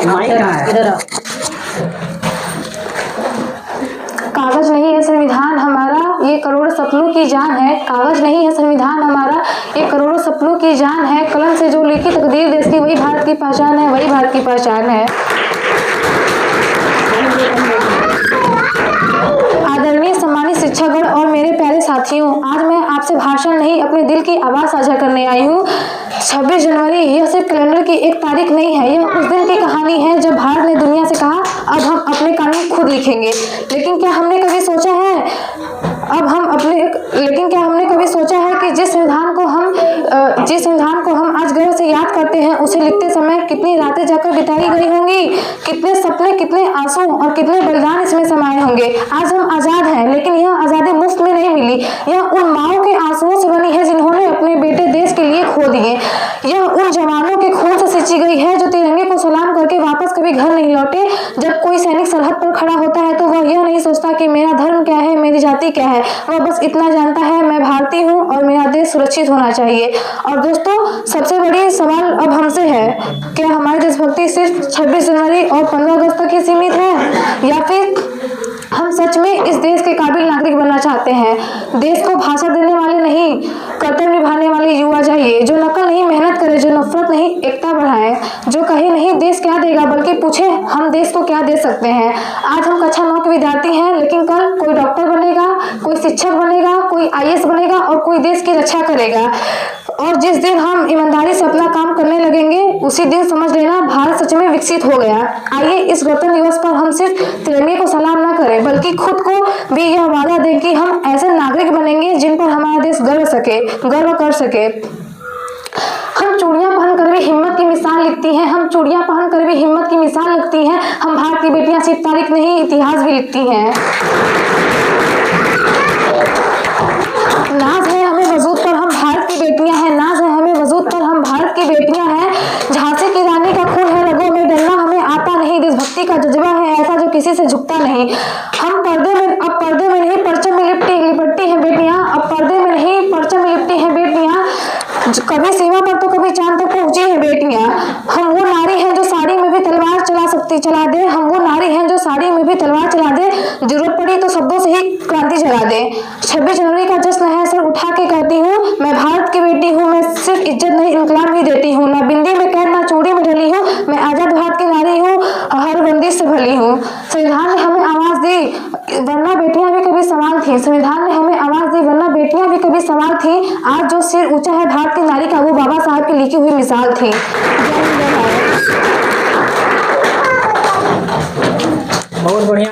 इधर आओ। कागज नहीं है संविधान हमारा, ये करोड़ों सपनों की जान है। कागज नहीं है संविधान हमारा, ये करोड़ों सपनों की जान है। कलम से जो लिखी तकदीर देश की, वही भारत की पहचान है, वही भारत की पहचान है। आदरणीय सम्मानित शिक्षकगण और मेरे प्यारे साथियों, आज मैं आपसे भाषण नहीं, अपने दिल की आवाज़ साझा करने आई हूँ। 26 जनवरी यह सिर्फ कैलेंडर की एक तारीख नहीं है, यह उस दिन की कहानी है जब भारत ने दुनिया से कहा अब हम अपने कानून खुद लिखेंगे। लेकिन क्या हमने कभी सोचा है कि जिस संविधान को हम आज गर्व से याद करते हैं, उसे लिखते समय कितनी रातें जाकर बिताई गई होंगी, कितने सपने, कितने आंसू और कितने बलिदान इसमें समाये होंगे। आज हम आज़ाद हैं, लेकिन यह आज़ादी मुफ्त में नहीं मिली। यह उन माँओं के आंसुओं से बनी है जिन्होंने अपने बेटे देश के लिए खो दिए। यह उन जवानों के खून से सिंची गई है जो तिरंगे को सलाम करके वापस कभी घर नहीं लौटे। जब कोई सैनिक सरहद पर खड़ा होता है तो वह यह नहीं सोचता कि मेरा धर्म क्या है, मेरी जाति क्या है। वह बस इतना जानता है, मैं भारतीय हूँ और मेरा देश सुरक्षित होना चाहिए। और दोस्तों, सबसे बड़ी सवाल अब हमसे है, क्या हमारी देशभक्ति सिर्फ 26 जनवरी और 15 अगस्त तक ही सीमित है, या फिर हम सच में इस देश के काबिल नागरिक बनना चाहते हैं। देश को भाषण देने वाले नहीं, कर्तव्य निभाने वाले युवा चाहिए, जो नकल नहीं, मेहनत करे, जो नफरत नहीं, एकता बढ़ाए, जो कहे नहीं देश क्या देगा, बल्कि पूछे हम देश को क्या दे सकते हैं। आज हम कक्षा 9 के विद्यार्थी हैं, लेकिन कल कोई डॉक्टर बनेगा, कोई शिक्षक बनेगा, कोई IAS बनेगा और कोई देश की रक्षा करेगा। और जिस दिन हम ईमानदारी से अपना काम करने लगेंगे, उसी दिन समझ लेना भारत सच में विकसित हो गया। आइए इस गणतंत्र दिवस पर हम सिर्फ तिरंगे को सलाम न करें, बल्कि खुद को भी यह वादा दें कि हम ऐसे नागरिक बनेंगे जिन पर हमारा देश गर्व कर सके। हम चूड़ियां पहनकर भी हिम्मत की मिसाल लिखती हैं, हम चूड़ियां पहनकर भी हिम्मत की मिसाल लिखती हैं। हम भारत की बेटियां सिर्फ तारीख नहीं, इतिहास भी लिखती हैं। नाज है हमें वजूद पर, हम भारत की बेटियां हैं। नाज है हमें वजूद पर, हम भारत की बेटियां हैं। झांसी की रानी का खून है रगों में, डरना हमें आता नहीं। देशभक्ति का जज्बा है ऐसा जो किसी से झुकता नहीं। हम अब पर्दे में नहीं, परचम में लिपटती हैं बेटियां। अब पर्दे में नहीं, परचम में लिपटी हैं बेटियां। कभी सीमा पर तो कभी चांद तक पहुंची हैं बेटियां। हम वो नारी हैं जो साड़ी में भी तलवार चला दे। हम वो नारी हैं जो साड़ी में भी तलवार चला दे। जरूरत पड़ी तो शब्दों से ही क्रांति जला दे। 26 जनवरी का जश्न है, सर उठा के कहती हूँ, मैं भारत की बेटी हूँ। मैं सिर्फ इज्जत नहीं, इनकलाब ही देती हूँ। ना बिंदी में कैद, ना चूड़ी में ढली हूँ। मैं आजाद भारत की नारी हूँ, हर बंदिश से भली हूँ। संविधान ने हमें आवाज दी, वरना बेटियां भी कभी सवाल थी। संविधान ने हमें आवाज दी, वरना बेटियां भी कभी सवाल थी। आज जो सिर ऊंचा है भारत की नारी का, वो बाबा साहब की लिखी हुई मिसाल थी। बहुत बढ़िया।